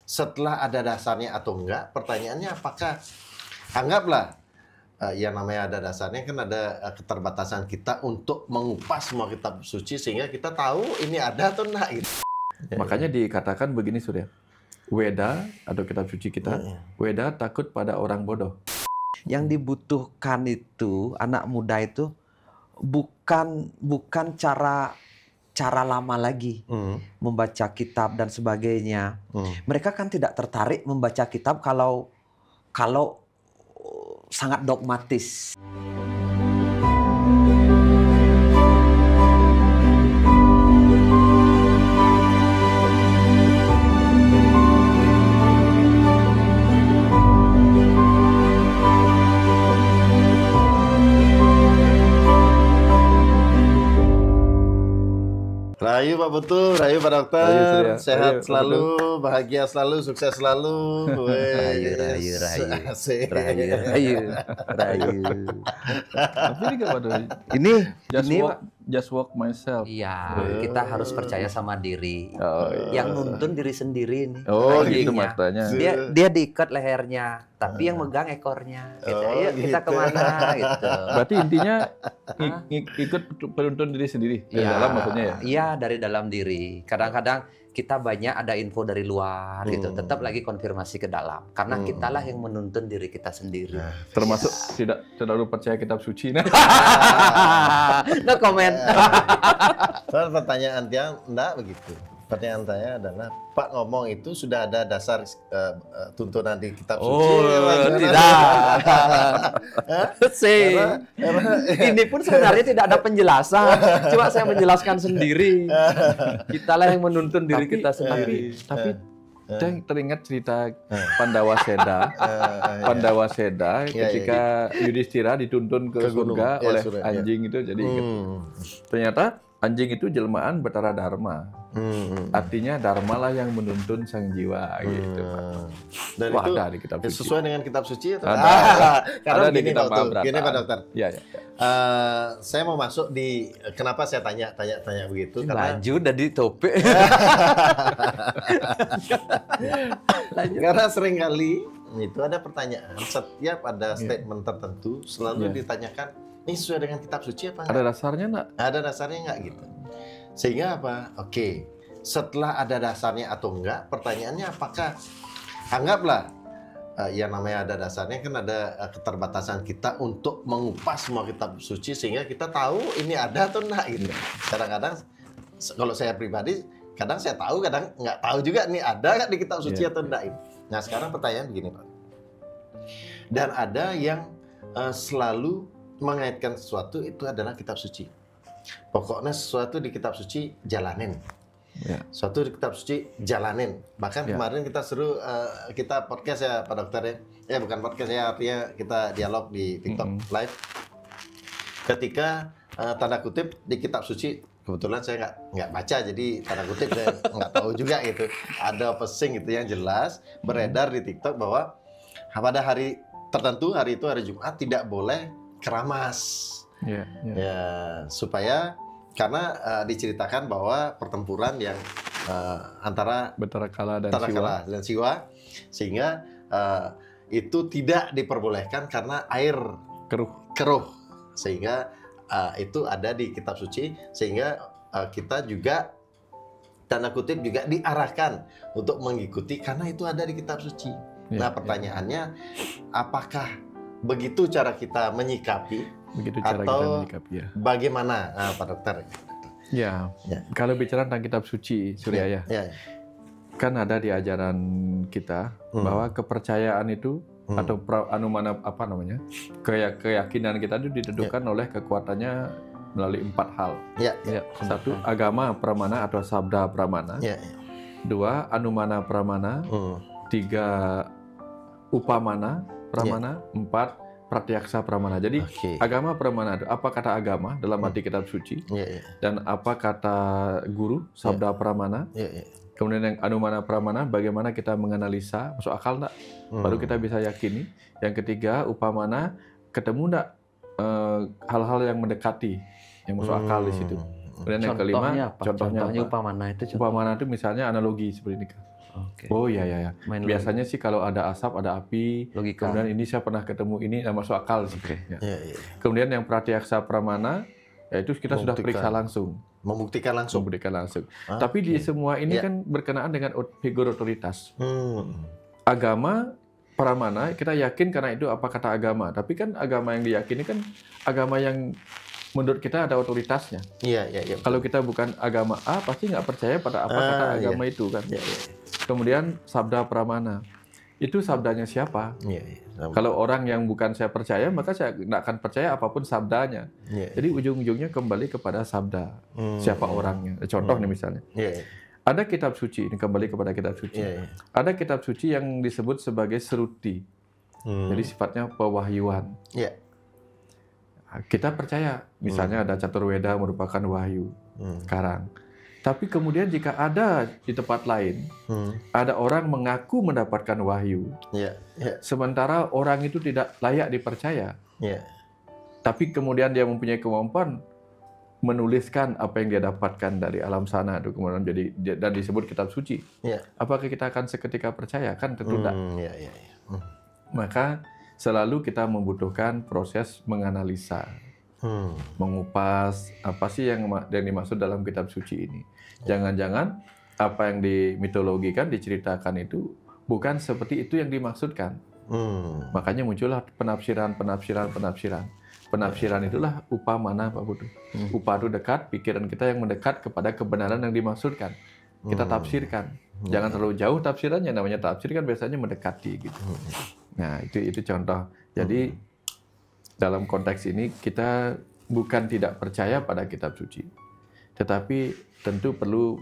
setelah ada dasarnya atau enggak, pertanyaannya apakah, anggaplah yang namanya ada dasarnya kan ada keterbatasan kita untuk mengupas semua kitab suci sehingga kita tahu ini ada atau enggak gitu. Makanya dikatakan begini Surya, Weda atau kitab suci kita, Weda takut pada orang bodoh. Yang dibutuhkan itu anak muda itu bukan cara lama lagi membaca kitab dan sebagainya. Mereka kan tidak tertarik membaca kitab kalau sangat dogmatis. Rayu Pak Putu, rayu Pak Dokter, Rayu, sehat rayu, selalu, bahagia selalu, sukses selalu. Rayu. Tapi ini nggak pada. Ini Just walk myself. iya, kita harus percaya sama diri. Oh, iya. Yang nuntun diri sendiri nih. Oh gitu Anjingnya. maksudnya. Dia diikat lehernya, tapi yang megang ekornya. Gitu. Oh, Ayo kita gitu. kemana gitu. Berarti intinya ikut penuntun diri sendiri dari dalam maksudnya ya? Iya, dari dalam diri. Kadang-kadang kita banyak ada info dari luar gitu, tetap lagi konfirmasi ke dalam. Karena kitalah yang menuntun diri kita sendiri. Termasuk tidak terlalu percaya kitab suci. Nah. No comment. Soal pertanyaan dia enggak begitu. Pertanyaan saya adalah, Pak ngomong itu sudah ada dasar tuntunan di kitab suci. Tidak. Ini pun sebenarnya tidak ada penjelasan. Cuma saya menjelaskan sendiri. Kitalah yang menuntun diri kita sendiri. Tapi saya teringat cerita Pandawa Seda ketika Yudhistira dituntun ke surga oleh anjing itu, jadi ingat. Ternyata anjing itu jelmaan Betara Dharma. Artinya Dharma lah yang menuntun sang jiwa gitu, Pak. Dan Wah, itu ada di kitab suci. sesuai dengan kitab suci atau? Ada di gini kitab Mahabharata. Gini Pak Dokter. Iya. Saya mau masuk di kenapa saya tanya begitu karena Baju dari topik. karena seringkali itu ada pertanyaan setiap ada statement tertentu selalu ditanyakan ini sesuai dengan kitab suci apa enggak? Ada dasarnya enggak? Ada dasarnya enggak gitu. Sehingga apa? Oke, setelah ada dasarnya atau enggak, pertanyaannya apakah anggaplah yang namanya ada dasarnya kan ada keterbatasan kita untuk mengupas semua kitab suci sehingga kita tahu ini ada atau enggak gitu. Kadang-kadang kalau saya pribadi kadang saya tahu, kadang nggak tahu juga nih ada nggak di kitab suci atau enggak itu. Nah sekarang pertanyaan begini Pak. Dan ada yang selalu mengaitkan sesuatu itu adalah kitab suci. Pokoknya sesuatu di kitab suci jalanin. Suatu di kitab suci jalanin. Bahkan kemarin kita seru kita podcast ya Pak Dokter ya. Ya bukan podcast ya, artinya kita dialog di TikTok live. Ketika tanda kutip di kitab suci, kebetulan saya nggak baca jadi tanda kutip saya nggak tahu juga gitu. Ada pesing gitu yang jelas beredar di TikTok bahwa pada hari tertentu, hari itu hari Jumat tidak boleh keramas. Ya, supaya karena diceritakan bahwa pertempuran yang antara Betara Kala dan Siwa sehingga itu tidak diperbolehkan karena air keruh sehingga itu ada di kitab suci sehingga kita juga tanda kutip juga diarahkan untuk mengikuti karena itu ada di kitab suci. Nah pertanyaannya apakah begitu cara kita menyikapi? Atau bagaimana Pak Dokter? Ya, kalau bicara tentang kitab suci, Surya kan ada di ajaran kita bahwa kepercayaan itu atau keyakinan kita itu ditentukan oleh kekuatannya melalui 4 hal. Satu, agama pramana atau sabda pramana. 2, anumana pramana. 3, upamana pramana. 4, pratyaksa pramana. Jadi agama pramana itu apa kata agama dalam arti kitab suci dan apa kata guru sabda pramana. Kemudian yang anumana pramana bagaimana kita menganalisa masuk akal enggak baru kita bisa yakini. Yang ketiga upamana ketemu enggak hal-hal yang mendekati yang masuk akal di situ. Kemudian yang kelima contohnya upamana itu upamana itu misalnya analogi seperti ini kan. Okay. Oh iya ya. Biasanya sih kalau ada asap, ada api, logika. Kemudian ini saya pernah ketemu ini, masuk akal sih. Okay. Ya. Kemudian yang pratyaksa pramana, yaitu kita sudah periksa langsung. Membuktikan langsung. Tapi di semua ini kan berkenaan dengan figur otoritas. Agama pramana kita yakin karena itu apa kata agama. Tapi kan agama yang diyakini kan agama yang menurut kita ada otoritasnya. Iya. Kalau kita bukan agama A, pasti nggak percaya pada apa kata agama itu kan. Kemudian sabda pramana, itu sabdanya siapa? Kalau orang yang bukan saya percaya, maka saya nggak akan percaya apapun sabdanya. Jadi ujung-ujungnya kembali kepada sabda, siapa orangnya. Contoh nih misalnya, ada kitab suci, ini kembali kepada kitab suci. Ada kitab suci yang disebut sebagai seruti, jadi sifatnya pewahyuan. Kita percaya, misalnya ada Caturweda merupakan wahyu, karang. Tapi kemudian jika ada di tempat lain, ada orang mengaku mendapatkan wahyu, sementara orang itu tidak layak dipercaya, tapi kemudian dia mempunyai kemampuan menuliskan apa yang dia dapatkan dari alam sana, itu kemudian jadi dan disebut kitab suci. Apakah kita akan seketika percaya? Kan tentu tidak. Maka selalu kita membutuhkan proses menganalisa, mengupas apa sih yang dimaksud dalam kitab suci ini. Jangan-jangan apa yang dimitologikan, diceritakan itu bukan seperti itu yang dimaksudkan. Makanya muncullah penafsiran. Penafsiran itulah upamana, Pak Putu. Upa itu dekat, pikiran kita yang mendekat kepada kebenaran yang dimaksudkan. Kita tafsirkan. Jangan terlalu jauh tafsirannya, namanya tafsir kan biasanya mendekati gitu. Nah, itu contoh. Jadi dalam konteks ini kita bukan tidak percaya pada kitab suci, tetapi tentu perlu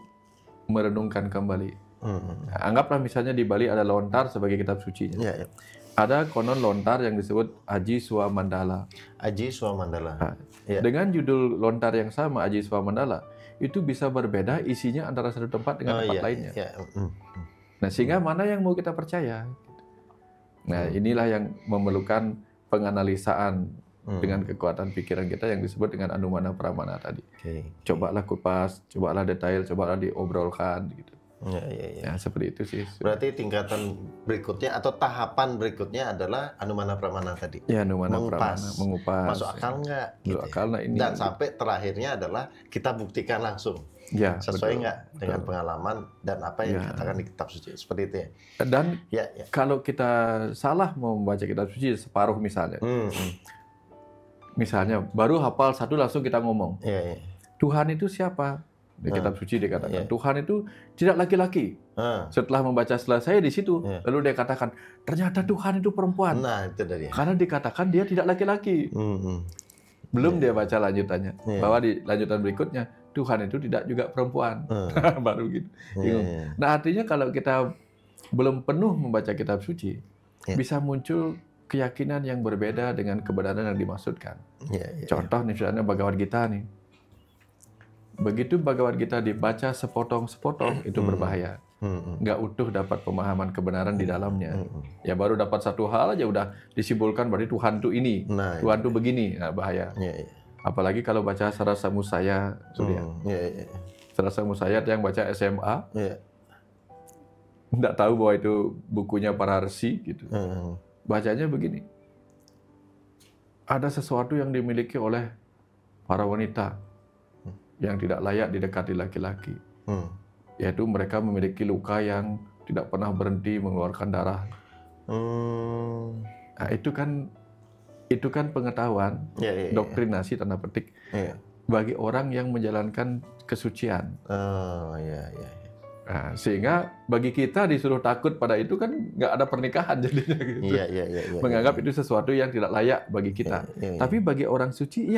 merenungkan kembali. Nah, anggaplah misalnya di Bali ada lontar sebagai kitab sucinya. Ada konon lontar yang disebut Aji Swamandala. Nah, dengan judul lontar yang sama, Aji Swamandala, itu bisa berbeda isinya antara satu tempat dengan tempat lainnya. Nah, sehingga mana yang mau kita percaya? Nah, inilah yang memerlukan penganalisaan dengan kekuatan pikiran kita yang disebut dengan Anumana Pramana tadi. Cobalah kupas, cobalah detail, cobalah diobrolkan gitu. Ya, seperti itu sih. Berarti tingkatan berikutnya atau tahapan berikutnya adalah Anumana Pramana tadi. Ya, Anumana Pramana, mengupas. Masuk akal nggak? Gitu. Akal, nah ini. Dan sampai terakhirnya adalah kita buktikan langsung. Ya, sesuai nggak dengan pengalaman dan apa yang dikatakan di kitab suci, seperti itu ya. Dan kalau kita salah membaca kitab suci separuh misalnya, misalnya baru hafal satu langsung kita ngomong, Tuhan itu siapa? Di kitab suci dikatakan Tuhan itu tidak laki-laki. Setelah membaca selesai di situ, lalu dia katakan ternyata Tuhan itu perempuan. Nah, itu dari. Karena dikatakan dia tidak laki-laki. Belum dia baca lanjutannya, bahwa di lanjutan berikutnya Tuhan itu tidak juga perempuan. Baru gitu. Nah, artinya kalau kita belum penuh membaca kitab suci, bisa muncul keyakinan yang berbeda dengan kebenaran yang dimaksudkan. Contoh misalnya Bhagavad Gita nih. Begitu Bhagavad Gita dibaca sepotong-sepotong, itu berbahaya. Nggak utuh dapat pemahaman kebenaran di dalamnya. Ya baru dapat satu hal aja udah disimpulkan berarti Tuhan itu ini, Tuhan itu begini. Nah, bahaya. Apalagi kalau baca Sarasa Musaya, Surya. Sarasa Musaya yang baca SMA, nggak tahu bahwa itu bukunya para resi gitu. Bacanya begini. Ada sesuatu yang dimiliki oleh para wanita yang tidak layak didekati laki-laki. Yaitu mereka memiliki luka yang tidak pernah berhenti mengeluarkan darah. Nah, itu kan pengetahuan, doktrinasi tanda petik bagi orang yang menjalankan kesucian. Nah, sehingga bagi kita disuruh takut pada itu kan nggak ada pernikahan jadinya gitu. Menganggap itu sesuatu yang tidak layak bagi kita. Tapi bagi orang suci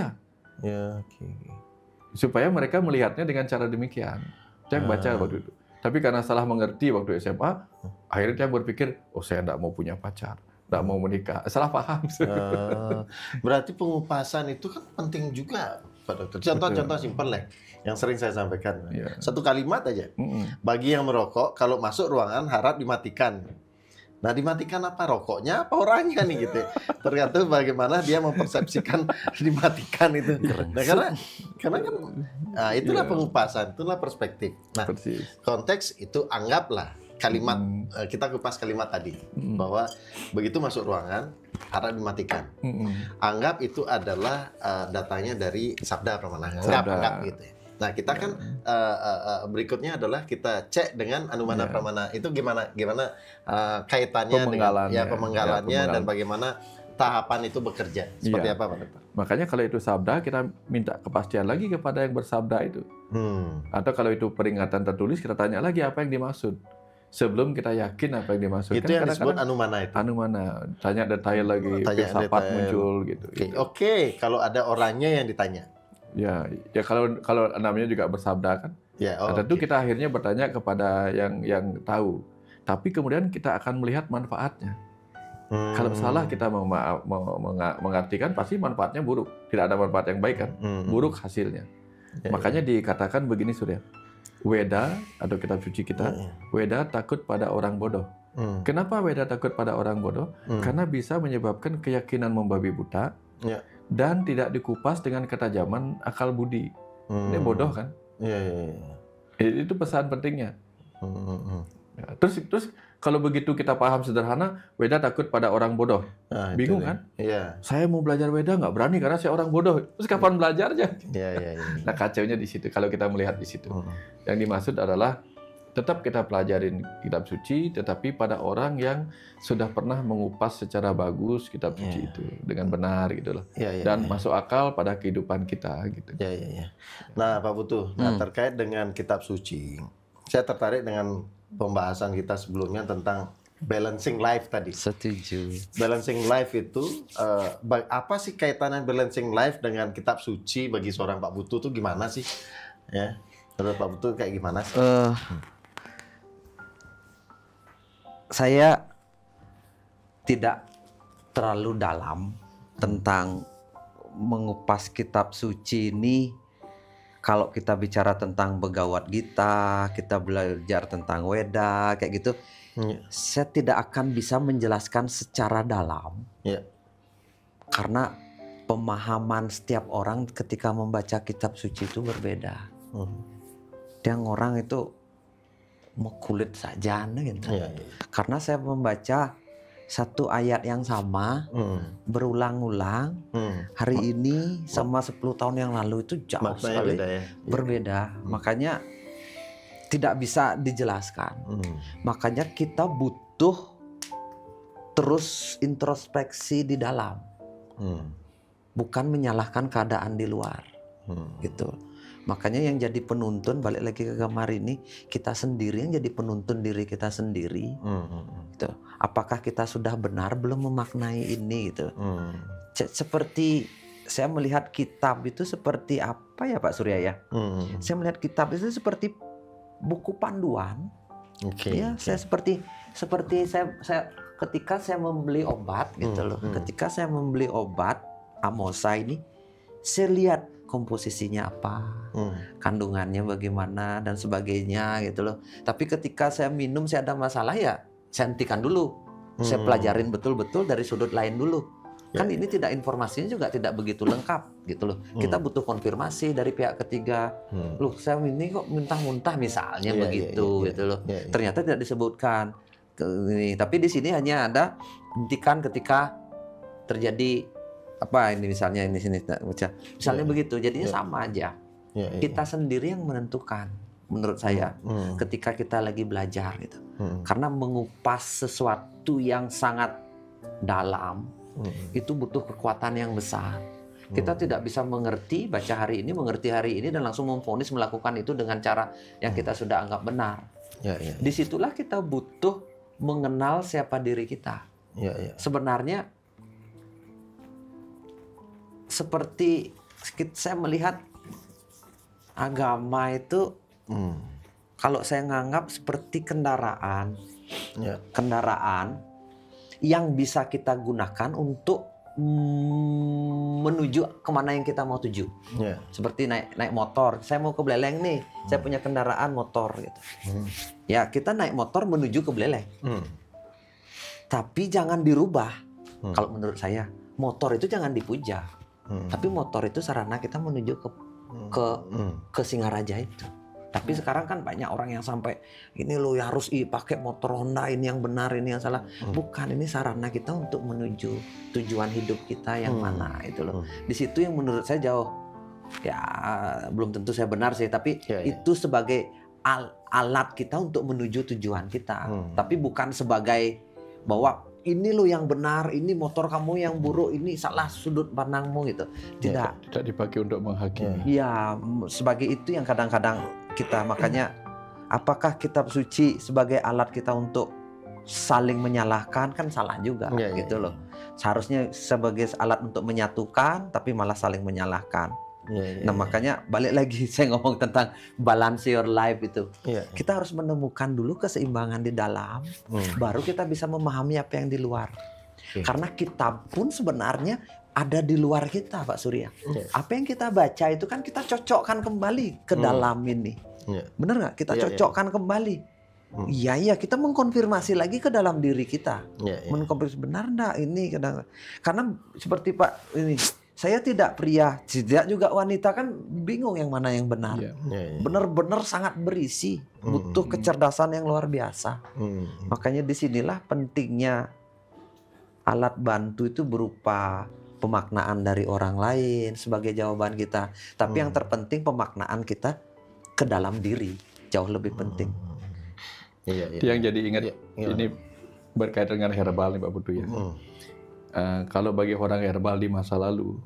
supaya mereka melihatnya dengan cara demikian. Yang baca waktu itu. Tapi karena salah mengerti waktu SMA, akhirnya dia berpikir, oh saya nggak mau punya pacar, nggak mau menikah. Salah paham. Berarti pengupasan itu kan penting juga, Pak Dokter. Contoh simpel lah, yang sering saya sampaikan. Satu kalimat aja. Bagi yang merokok, kalau masuk ruangan harap dimatikan. Nah, dimatikan apa? Rokoknya apa orangnya nih gitu. Tergantung bagaimana dia mempersepsikan dimatikan itu. Nah, karena kan itulah pengupasan, itulah perspektif. Nah, konteks itu anggaplah kalimat kita kupas kalimat tadi bahwa begitu masuk ruangan harap dimatikan. Anggap itu adalah datanya dari Sabda Pramana. Anggap gitu ya. Nah, kita kan berikutnya adalah kita cek dengan Anumana Pramana. Itu gimana kaitannya dengan pemenggalannya dan bagaimana tahapan itu bekerja. Seperti apa, Pak Dokter? Makanya kalau itu sabda, kita minta kepastian lagi kepada yang bersabda itu. Atau kalau itu peringatan tertulis, kita tanya lagi apa yang dimaksud. Sebelum kita yakin apa yang dimaksud. Itu yang disebut Anumana itu? Anumana. Tanya detail lagi, filsafat muncul gitu. Oke, kalau ada orangnya yang ditanya. Ya kalau namanya juga bersabda kan. Tentu kita akhirnya bertanya kepada yang tahu. Tapi kemudian kita akan melihat manfaatnya. Kalau salah kita mengartikan pasti manfaatnya buruk. Tidak ada manfaat yang baik kan, buruk hasilnya. Makanya dikatakan begini Surya, Weda atau kitab suci kita, Weda takut pada orang bodoh. Kenapa Weda takut pada orang bodoh? Karena bisa menyebabkan keyakinan membabi buta dan tidak dikupas dengan ketajaman akal budi. Ini bodoh kan? Itu pesan pentingnya. Terus kalau begitu kita paham sederhana, Weda takut pada orang bodoh. Bingung kan? Saya mau belajar Weda nggak berani karena saya orang bodoh. Terus kapan belajarnya? Nah kacaunya di situ. Kalau kita melihat di situ, yang dimaksud adalah tetap kita pelajarin kitab suci, tetapi pada orang yang sudah pernah mengupas secara bagus kitab suci itu dengan benar gitu loh. Dan masuk akal pada kehidupan kita gitu. Nah Pak Putu, terkait dengan kitab suci, saya tertarik dengan pembahasan kita sebelumnya tentang balancing life tadi. Setuju. Balancing life itu apa sih kaitannya balancing life dengan kitab suci bagi seorang Pak Putu itu gimana sih? Ya, menurut Pak Putu kayak gimana sih? Saya tidak terlalu dalam tentang mengupas kitab suci ini. Kalau kita bicara tentang Bhagavad Gita, kita belajar tentang Weda, kayak gitu, saya tidak akan bisa menjelaskan secara dalam. Karena pemahaman setiap orang ketika membaca kitab suci itu berbeda. Yang orang itu mau kulit saja, gitu. Karena saya membaca satu ayat yang sama berulang-ulang hari ini sama 10 tahun yang lalu itu jauh sekali berbeda. Makanya tidak bisa dijelaskan. Makanya kita butuh terus introspeksi di dalam, bukan menyalahkan keadaan di luar, gitu. Makanya yang jadi penuntun, balik lagi ke gambar ini, kita sendiri yang jadi penuntun diri kita sendiri. Gitu. Apakah kita sudah benar belum memaknai ini gitu. Seperti saya melihat kitab itu seperti apa ya Pak Surya ya? Saya melihat kitab itu seperti buku panduan. Saya seperti saya ketika saya membeli obat gitu loh. Ketika saya membeli obat Amosa ini, saya lihat komposisinya apa, kandungannya bagaimana dan sebagainya gitu loh. Tapi ketika saya minum saya ada masalah ya saya hentikan dulu. Saya pelajarin betul-betul dari sudut lain dulu. Kan ini tidak, informasinya juga tidak begitu lengkap gitu loh. Kita butuh konfirmasi dari pihak ketiga. Loh, saya ini kok muntah-muntah misalnya begitu gitu loh. Ternyata tidak disebutkan. Tapi di sini hanya ada hentikan ketika terjadi apa ini misalnya ini sini baca. Misalnya begitu. Jadinya sama aja. Kita sendiri yang menentukan menurut saya ketika kita lagi belajar gitu. Karena mengupas sesuatu yang sangat dalam itu butuh kekuatan yang besar. Kita tidak bisa mengerti, baca hari ini, mengerti hari ini dan langsung memvonis melakukan itu dengan cara yang kita sudah anggap benar. Disitulah kita butuh mengenal siapa diri kita. Sebenarnya seperti saya melihat agama itu kalau saya nganggap seperti kendaraan, kendaraan yang bisa kita gunakan untuk menuju kemana yang kita mau tuju. Seperti naik motor, saya mau ke Beleleng nih, saya punya kendaraan motor gitu. Ya kita naik motor menuju ke Beleleng. Tapi jangan dirubah. Kalau menurut saya, motor itu jangan dipuja. Tapi motor itu sarana kita menuju ke Singaraja itu. Tapi sekarang kan banyak orang yang sampai ini lo ya harus pakai motor Honda, ini yang benar, ini yang salah. Bukan, ini sarana kita untuk menuju tujuan hidup kita yang mana itu loh. Di situ yang menurut saya jauh, ya belum tentu saya benar sih, tapi itu sebagai alat kita untuk menuju tujuan kita. Tapi bukan sebagai bahwa ini lo yang benar, ini motor kamu yang buruk, ini salah sudut pandangmu gitu. Tidak. Tidak dipakai untuk menghakimi. Iya, sebagai itu yang kadang-kadang kita, makanya apakah kitab suci sebagai alat kita untuk saling menyalahkan, kan salah juga gitu loh. Seharusnya sebagai alat untuk menyatukan, tapi malah saling menyalahkan. Nah makanya balik lagi saya ngomong tentang balance your life itu. Kita harus menemukan dulu keseimbangan di dalam, baru kita bisa memahami apa yang di luar. Karena kitab pun sebenarnya ada di luar kita, Pak Surya. Apa yang kita baca itu kan kita cocokkan kembali ke dalam ini. Benar nggak? Kita cocokkan kembali. Iya, kita mengkonfirmasi lagi ke dalam diri kita. Mengkonfirmasi benar nggak ini? Karena seperti Pak ini, saya tidak pria, tidak juga wanita, kan bingung yang mana yang benar. Benar-benar sangat berisi, butuh kecerdasan yang luar biasa. Makanya disinilah pentingnya alat bantu itu berupa pemaknaan dari orang lain sebagai jawaban kita. Tapi yang terpenting pemaknaan kita ke dalam diri jauh lebih penting. Yang jadi ingat ini berkaitan dengan herbal nih Pak Putu ya. Kalau bagi orang herbal di masa lalu,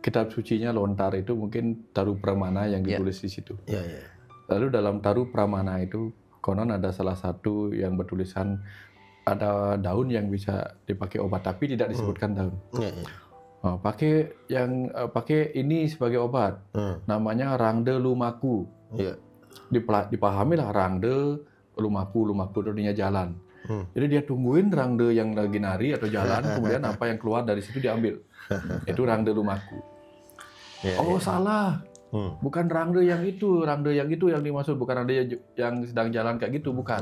kitab sucinya lontar itu mungkin Taru Pramana yang ditulis di situ. Lalu dalam Taru Pramana itu konon ada salah satu yang bertulisan ada daun yang bisa dipakai obat, tapi tidak disebutkan daun. Pakai ini sebagai obat. Namanya Rangde Lumaku. Dipahamilah Rangde Lumaku itu artinya jalan. Jadi dia tungguin rangde yang lagi nari atau jalan, kemudian apa yang keluar dari situ diambil. Itu rangde lumaku. Salah. Bukan rangde yang itu yang dimaksud, bukan rangde yang sedang jalan kayak gitu, bukan.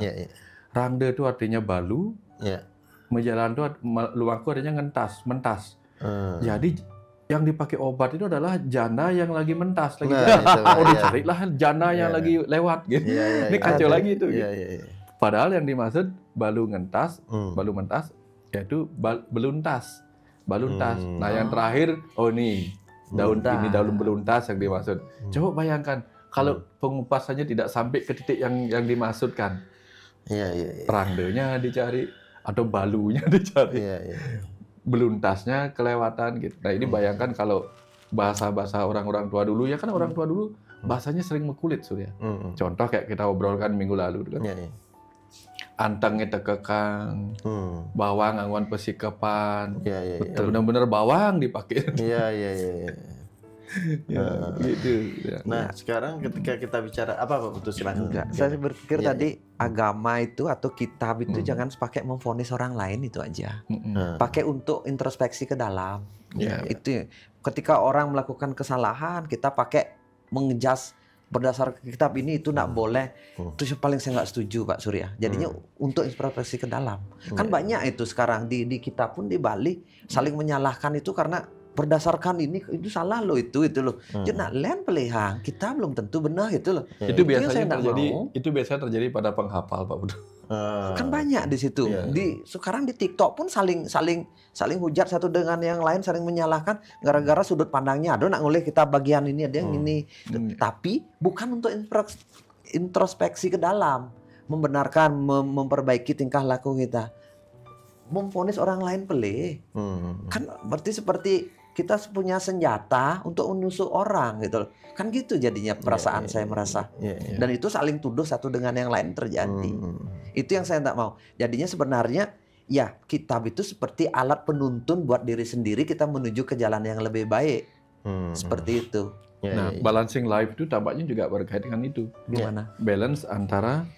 Rangde itu artinya balu. Menjalan itu lumaku artinya mentas. Jadi yang dipakai obat itu adalah janda yang lagi mentas, lagi jalan. Dicarilah janda yang lagi lewat gitu. Ini kacau lagi itu. Padahal yang dimaksud balu mentas, yaitu beluntas. Nah yang terakhir, ini daun beluntas yang dimaksud. Coba bayangkan kalau pengupasannya tidak sampai ke titik yang dimaksudkan. Randenya dicari atau balunya dicari. Beluntasnya kelewatan gitu. Nah ini bayangkan kalau bahasa-bahasa orang-orang tua dulu, ya kan orang tua dulu bahasanya sering mekulit Surya. Contoh kayak kita obrolkan minggu lalu kan. Antangnya tekekang, bawang angwan pesikepan, benar-benar bawang dipakai. Gitu. Nah sekarang ketika kita bicara apa Pak Putu, silakan. Saya berpikir tadi agama itu atau kitab itu jangan pakai memvonis orang lain itu aja. Pakai untuk introspeksi ke dalam. Itu ketika orang melakukan kesalahan kita pakai mengejas berdasar kitab ini itu nggak boleh. Itu yang paling saya nggak setuju Pak Surya. Jadinya untuk introspeksi ke dalam. Kan banyak itu sekarang di kitab pun dibalik saling menyalahkan itu karena berdasarkan ini itu salah loh itu loh. Jadi lain pelihang kita belum tentu benar gitu loh. Itu biasanya terjadi pada penghafal Pak Putu. Kan banyak di situ. Sekarang di TikTok pun saling hujat satu dengan yang lain, saling menyalahkan gara-gara sudut pandangnya. Ada nak ngoleh kita bagian ini, ada yang ini. Tapi bukan untuk introspeksi ke dalam, membenarkan, memperbaiki tingkah laku kita. Memvonis orang lain pelih. Kan berarti seperti kita punya senjata untuk menusuk orang gitu. Kan gitu jadinya perasaan saya merasa. Dan itu saling tuduh satu dengan yang lain terjadi. Itu yang saya tidak mau. Jadinya sebenarnya ya kitab itu seperti alat penuntun buat diri sendiri kita menuju ke jalan yang lebih baik. Seperti itu. Nah, balancing life itu tampaknya juga berkaitan dengan itu. Gimana? Balance antara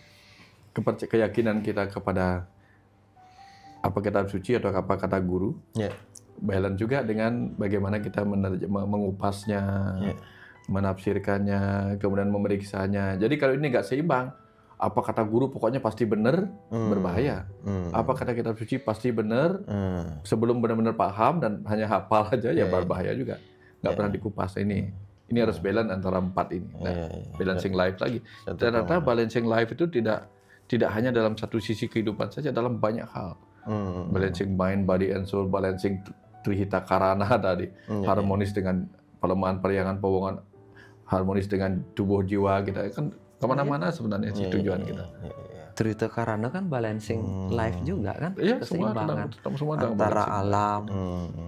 keyakinan kita kepada apa kitab suci atau apa kata guru. Balance juga dengan bagaimana kita mengupasnya, menafsirkannya, kemudian memeriksanya. Jadi kalau ini nggak seimbang, apa kata guru pokoknya pasti benar, berbahaya. Apa kata kitab suci pasti benar, sebelum benar-benar paham dan hanya hafal aja ya berbahaya juga. Nggak pernah dikupas ini. Ini harus balance antara 4 ini. Nah, balancing life lagi. Ternyata balancing life itu tidak hanya dalam satu sisi kehidupan saja, dalam banyak hal. Balancing mind, body, and soul, balancing trihita karana tadi, harmonis dengan pelemahan, periangan, powongan, harmonis dengan tubuh jiwa kita kan kemana-mana sebenarnya sih tujuan kita. Trihita karana kan balancing life juga kan, keseimbangan semua antara alam,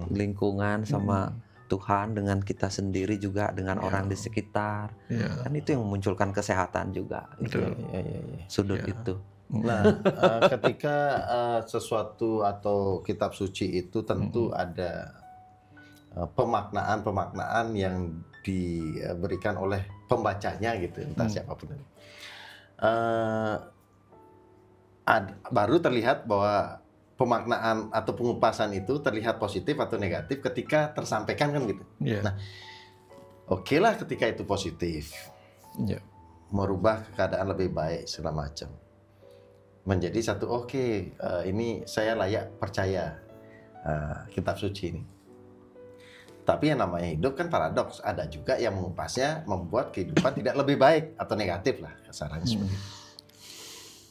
lingkungan sama Tuhan, dengan kita sendiri juga, dengan orang di sekitar. Kan itu yang memunculkan kesehatan juga. Sudut itu. Nah, ketika sesuatu atau kitab suci itu tentu ada pemaknaan yang diberikan oleh pembacanya gitu, entah siapapun. Baru terlihat bahwa pemaknaan atau pengupasan itu terlihat positif atau negatif ketika tersampaikan kan gitu. Nah, oke lah ketika itu positif, merubah keadaan lebih baik segala macam, menjadi satu ini saya layak percaya kitab suci ini. Tapi yang namanya hidup kan paradoks, ada juga yang mengupasnya membuat kehidupan tidak lebih baik atau negatif lah kasarannya seperti itu.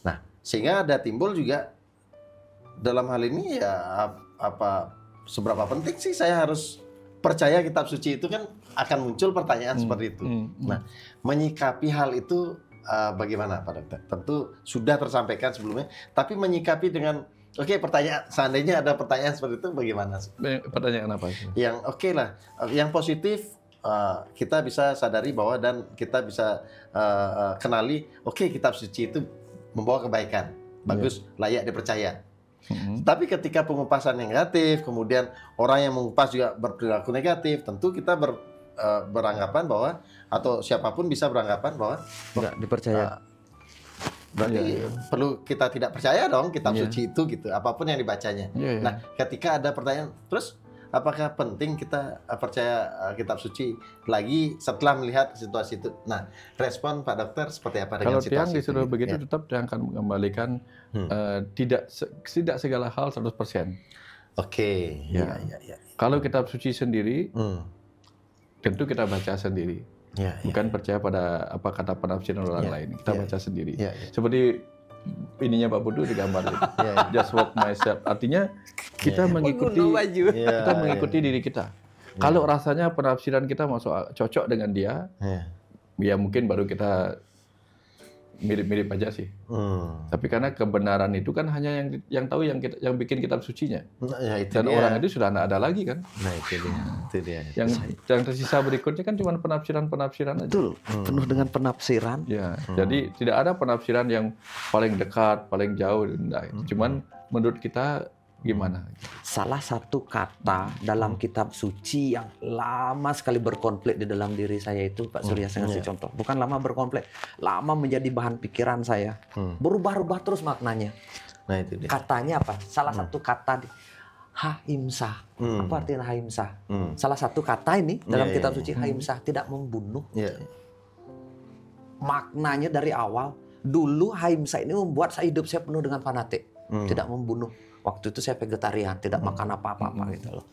Nah, sehingga ada timbul juga dalam hal ini seberapa penting sih saya harus percaya kitab suci itu, kan akan muncul pertanyaan seperti itu. Nah, menyikapi hal itu bagaimana Pak Dokter? Tentu sudah tersampaikan sebelumnya, tapi menyikapi dengan pertanyaan, seandainya ada pertanyaan seperti itu bagaimana? Pertanyaan apa sih? Yang lah, yang positif kita bisa sadari bahwa dan kita bisa kenali, kitab suci itu membawa kebaikan, bagus, layak dipercaya. Tapi ketika pengupasan negatif, kemudian orang yang mengupas juga berperilaku negatif, tentu kita beranggapan bahwa, atau siapapun bisa beranggapan bahwa nggak dipercaya. Berarti perlu kita tidak percaya dong kitab suci itu gitu, apapun yang dibacanya. Nah, ketika ada pertanyaan, terus apakah penting kita percaya kitab suci lagi setelah melihat situasi itu? Nah, respon Pak Dokter seperti apa dengan situasi itu? Kalau Tiang disuruh begitu, tetap Tiang akan mengembalikan tidak segala hal 100%. Kalau kitab suci sendiri, tentu kita baca sendiri. Bukan percaya pada apa kata penafsiran orang lain. Kita baca sendiri. Seperti ininya Pak Putu digambar. Just walk myself. Artinya kita mengikuti diri kita. Kalau rasanya penafsiran kita cocok dengan dia, ya mungkin baru kita mirip-mirip aja sih. Tapi karena kebenaran itu kan hanya yang tahu yang bikin kitab sucinya. Dan orang itu sudah tidak ada lagi kan. Nah, itu dia. Yang tersisa berikutnya kan cuma penafsiran aja. Betul, penuh dengan penafsiran. Jadi tidak ada penafsiran yang paling dekat, paling jauh, enggak. Cuman menurut kita gimana? Salah satu kata dalam kitab suci yang lama sekali berkonflik di dalam diri saya itu, Pak Surya, saya kasih contoh. Bukan lama berkonflik, lama menjadi bahan pikiran saya. Berubah-ubah terus maknanya. Nah, itu dia. Katanya apa? Salah satu kata Ahimsa. Apa artinya Ahimsa? Salah satu kata ini dalam kitab suci, Ahimsa, tidak membunuh. Maknanya dari awal, dulu Ahimsa ini membuat hidup saya penuh dengan fanatik. Tidak membunuh. Waktu itu saya vegetarian, tidak makan apa-apa gitu loh.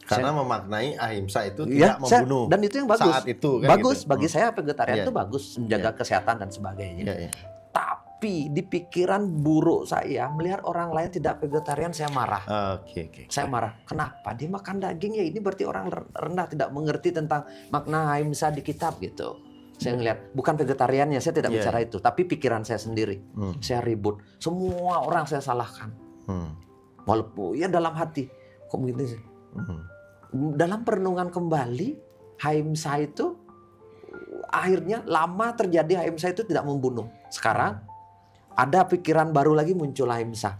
Karena memaknai ahimsa itu tidak membunuh. Dan itu yang bagus. Saat itu kan bagus gitu. Bagi saya vegetarian itu bagus, menjaga kesehatan dan sebagainya. Tapi di pikiran buruk saya melihat orang lain tidak vegetarian, saya marah. Saya marah. Kenapa dia makan daging? Ya ini berarti orang rendah, tidak mengerti tentang makna ahimsa di kitab gitu. Saya ngelihat, bukan vegetariannya, saya tidak bicara itu, tapi pikiran saya sendiri. Saya ribut. Semua orang saya salahkan. Walaupun ya dalam hati, kok begitu sih? Dalam perenungan kembali, ahimsa itu akhirnya lama terjadi ahimsa itu tidak membunuh. Sekarang ada pikiran baru lagi muncul ahimsa.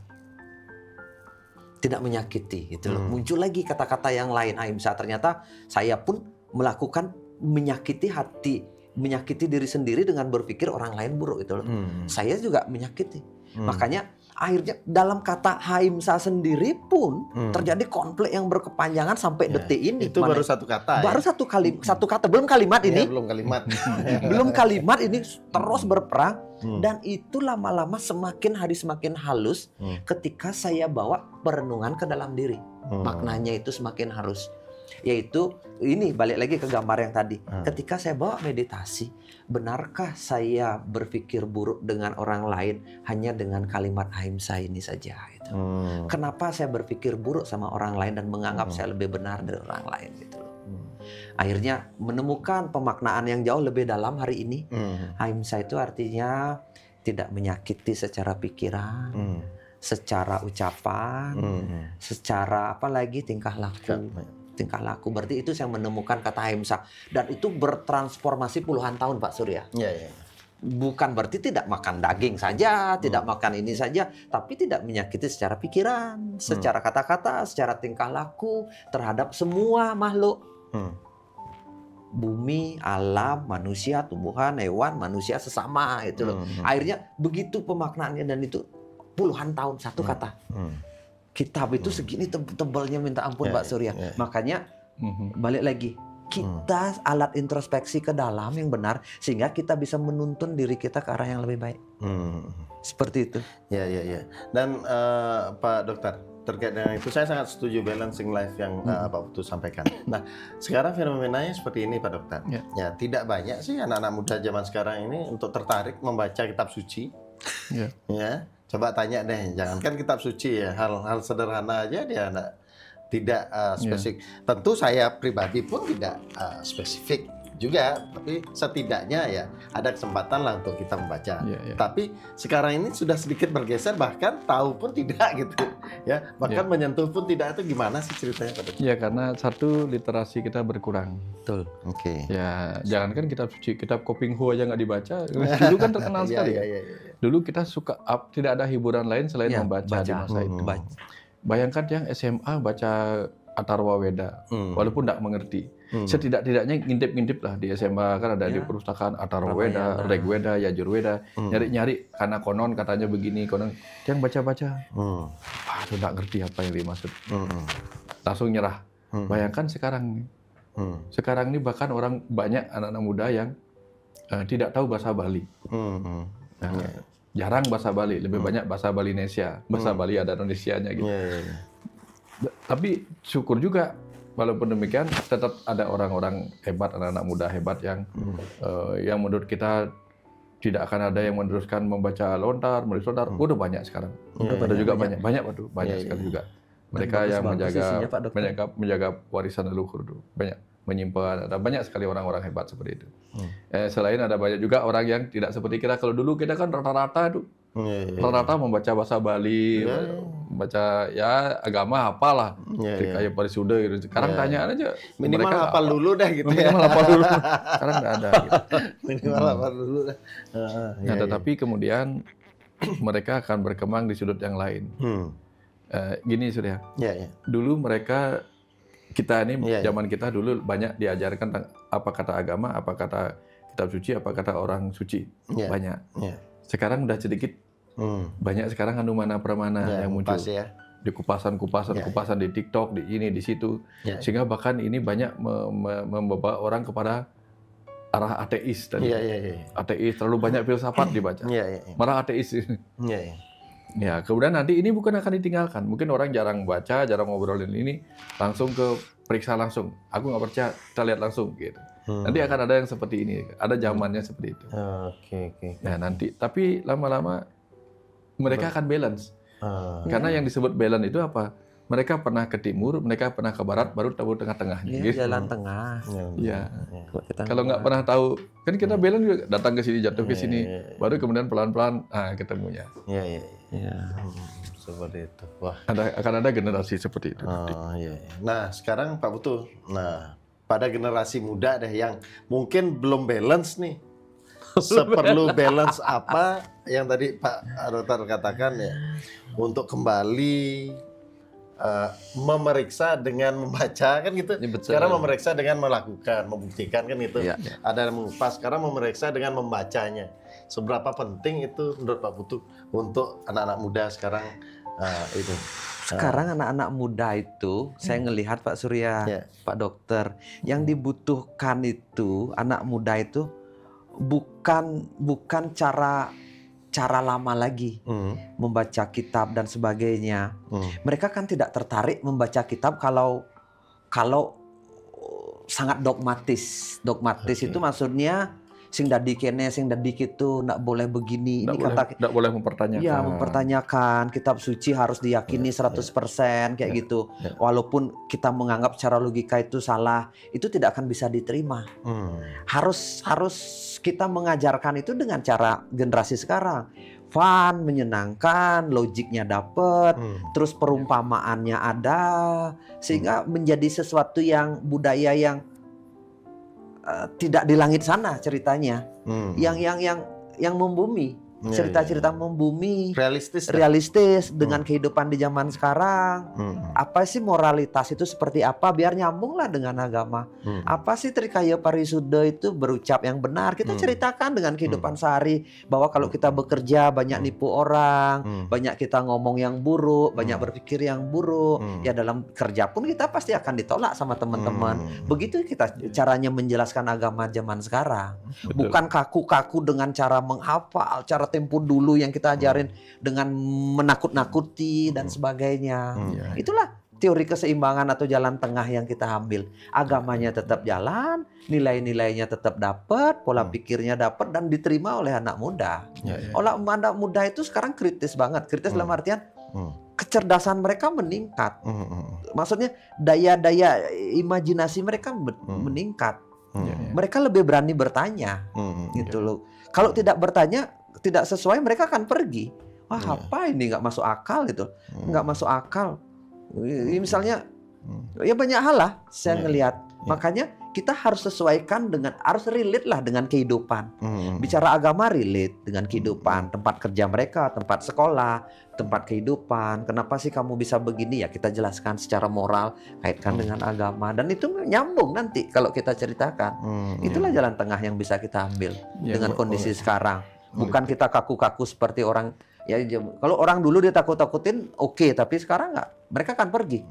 Tidak menyakiti gitu loh. Muncul lagi kata-kata yang lain ahimsa. Ternyata saya pun melakukan menyakiti hati, menyakiti diri sendiri dengan berpikir orang lain buruk gitu loh. Saya juga menyakiti. Makanya akhirnya dalam kata ahimsa sendiri pun terjadi konflik yang berkepanjangan sampai detik ini. Itu baru satu kata. Baru satu kata, belum kalimat ini. Belum kalimat. Belum kalimat ini terus berperang dan itu lama-lama semakin hari semakin halus ketika saya bawa perenungan ke dalam diri. Maknanya itu semakin halus. Yaitu ini balik lagi ke gambar yang tadi. Ketika saya bawa meditasi, benarkah saya berpikir buruk dengan orang lain hanya dengan kalimat ahimsa ini saja? Gitu. Kenapa saya berpikir buruk sama orang lain dan menganggap saya lebih benar dari orang lain? Gitu. Akhirnya menemukan pemaknaan yang jauh lebih dalam hari ini. Ahimsa itu artinya tidak menyakiti secara pikiran, secara ucapan, secara apalagi tingkah laku. Tingkah laku berarti itu saya menemukan kata ahimsa, dan itu bertransformasi puluhan tahun, Pak Surya. Bukan berarti tidak makan daging saja, tidak makan ini saja, tapi tidak menyakiti secara pikiran, secara kata-kata, secara tingkah laku terhadap semua makhluk. Bumi, alam, manusia, tumbuhan, hewan, manusia sesama itu loh. Akhirnya begitu pemaknaannya, dan itu puluhan tahun satu kata. Kitab itu segini tebalnya minta ampun, Pak Surya. Makanya balik lagi, kita alat introspeksi ke dalam yang benar sehingga kita bisa menuntun diri kita ke arah yang lebih baik. Seperti itu. Ya. Dan Pak Dokter, terkait dengan itu saya sangat setuju balancing life yang Pak Putu sampaikan. Nah, sekarang fenomenanya seperti ini, Pak Dokter. Ya, tidak banyak sih anak-anak muda zaman sekarang ini untuk tertarik membaca kitab suci. Ya. Coba tanya deh, jangankan kitab suci ya, hal-hal sederhana aja dia tidak spesifik. Tentu saya pribadi pun tidak spesifik juga, tapi setidaknya ya ada kesempatan lah untuk kita membaca. Tapi sekarang ini sudah sedikit bergeser, bahkan tahu pun tidak gitu ya, bahkan menyentuh pun tidak. Itu gimana sih ceritanya, Pak Dokter? Ya, karena satu, literasi kita berkurang. Betul. Ya, jangankan kitab suci, kitab Koping Hu aja nggak dibaca. Dulu kan terkenal sekali. Dulu kita suka tidak ada hiburan lain selain membaca di masa itu. Bayangkan yang SMA baca Atharva Weda, walaupun tidak mengerti. Setidak-tidaknya ngintip-ngintip lah di SMA, kan ada di perpustakaan Atharva Weda, Rig Weda, Yajur Weda, nyari-nyari karena konon katanya begini, konon yang baca-baca. Itu nggak ngerti apa yang dimaksud. Langsung nyerah. Bayangkan sekarang ini bahkan banyak anak-anak muda yang tidak tahu bahasa Bali. Jarang bahasa Bali, lebih banyak bahasa Balinesia. Bahasa Bali ada Indonesianya gitu. Tapi syukur juga, walaupun demikian tetap ada orang-orang hebat, anak-anak muda hebat yang menurut kita tidak akan ada yang meneruskan membaca lontar, menulis lontar. Udah banyak sekarang. Ada juga banyak sekali juga. Mereka yang menjaga warisan leluhur dulu. Banyak menyimpan, ada banyak sekali orang-orang hebat seperti itu. Selain ada banyak juga orang yang tidak seperti kita. Kalau dulu kita kan rata-rata membaca bahasa Bali, membaca ya agama apalah, kayak Parisuda gitu. Sekarang tanyaan aja, minimal hafal dulu dah gitu. Minimal hafal dulu. Sekarang nggak ada. Gitu. Minimal hafal dulu dah. Tetapi kemudian mereka akan berkembang di sudut yang lain. Gini Surya, dulu kita ini zaman kita dulu banyak diajarkan tentang apa kata agama, apa kata kitab suci, apa kata orang suci, banyak. Sekarang udah sedikit, banyak sekarang Hanumana Pramana yang muncul di kupasan di TikTok, di ini, di situ, sehingga bahkan ini banyak membawa orang kepada arah ateis tadi. Ateis, terlalu banyak filsafat dibaca, malah ateis. Ya, kemudian nanti ini bukan akan ditinggalkan. Mungkin orang jarang baca, jarang ngobrolin ini, langsung ke periksa langsung. Aku nggak percaya, kita lihat langsung gitu. Nanti akan ada yang seperti ini, ada zamannya seperti itu. Nah nanti, tapi lama-lama mereka akan balance. Karena yang disebut balance itu apa? Mereka pernah ke timur, mereka pernah ke barat, baru tahu tengah-tengahnya. Gitu. Jalan tengah. Iya. Kalau nggak pernah tahu, kan kita balance juga datang ke sini, jatuh ke sini, baru kemudian pelan-pelan, ketemunya. Seperti itu. Wah. Akan ada generasi seperti itu. Nah, sekarang Pak Putu, pada generasi muda deh yang mungkin belum balance nih. Seperlu balance apa yang tadi Pak Dokter katakan ya, untuk kembali memeriksa dengan membaca kan gitu. Sekarang memeriksa dengan melakukan, membuktikan kan gitu. Ada yang mengupas, sekarang memeriksa dengan membacanya. Seberapa penting itu menurut Pak Putu untuk anak-anak muda sekarang itu? Sekarang anak-anak muda itu, saya ngelihat Pak Surya, Pak Dokter, yang dibutuhkan itu anak muda itu bukan cara lama lagi membaca kitab dan sebagainya. Mereka kan tidak tertarik membaca kitab kalau sangat dogmatis. Dogmatis itu maksudnya sing dadi kene, sing dadi kitu, ndak boleh begini. Ndak boleh mempertanyakan. Ya, mempertanyakan. Kitab suci harus diyakini 100% kayak gitu. Walaupun kita menganggap secara logika itu salah, itu tidak akan bisa diterima. Harus kita mengajarkan itu dengan cara generasi sekarang. Fun, menyenangkan, logiknya dapet, terus perumpamaannya ada, sehingga menjadi sesuatu yang budaya yang tidak di langit sana ceritanya, yang membumi, cerita-cerita membumi, realistis dengan kehidupan di zaman sekarang. Apa sih moralitas itu seperti apa? Biar nyambung lah dengan agama. Apa sih trikaya parisuda itu berucap yang benar? Kita ceritakan dengan kehidupan sehari bahwa kalau kita bekerja banyak nipu orang, banyak kita ngomong yang buruk, banyak berpikir yang buruk. Ya dalam kerja pun kita pasti akan ditolak sama teman-teman. Begitu kita caranya menjelaskan agama zaman sekarang. Bukan kaku-kaku dengan cara menghafal, cara tempo dulu yang kita ajarin dengan menakut-nakuti dan sebagainya. Itulah teori keseimbangan atau jalan tengah yang kita ambil. Agamanya tetap jalan, nilai-nilainya tetap dapat, pola pikirnya dapat dan diterima oleh anak muda. Oleh anak muda itu sekarang kritis banget. Kritis dalam artian kecerdasan mereka meningkat. Maksudnya daya-daya imajinasi mereka meningkat. Mereka lebih berani bertanya, gitu loh. Kalau tidak bertanya, tidak sesuai, mereka akan pergi. Wah, apa ini nggak masuk akal itu, nggak masuk akal. Misalnya, ya banyak hal lah saya ngelihat. Makanya kita harus sesuaikan dengan, harus relate lah dengan kehidupan. Bicara agama relate dengan kehidupan, tempat kerja mereka, tempat sekolah, tempat kehidupan. Kenapa sih kamu bisa begini? Ya kita jelaskan secara moral, kaitkan dengan agama. Dan itu nyambung nanti kalau kita ceritakan. Itulah jalan tengah yang bisa kita ambil dengan kondisi sekarang. Bukan kita kaku-kaku seperti orang. Ya, kalau orang dulu dia takut-takutin, oke, tapi sekarang nggak. Mereka akan pergi,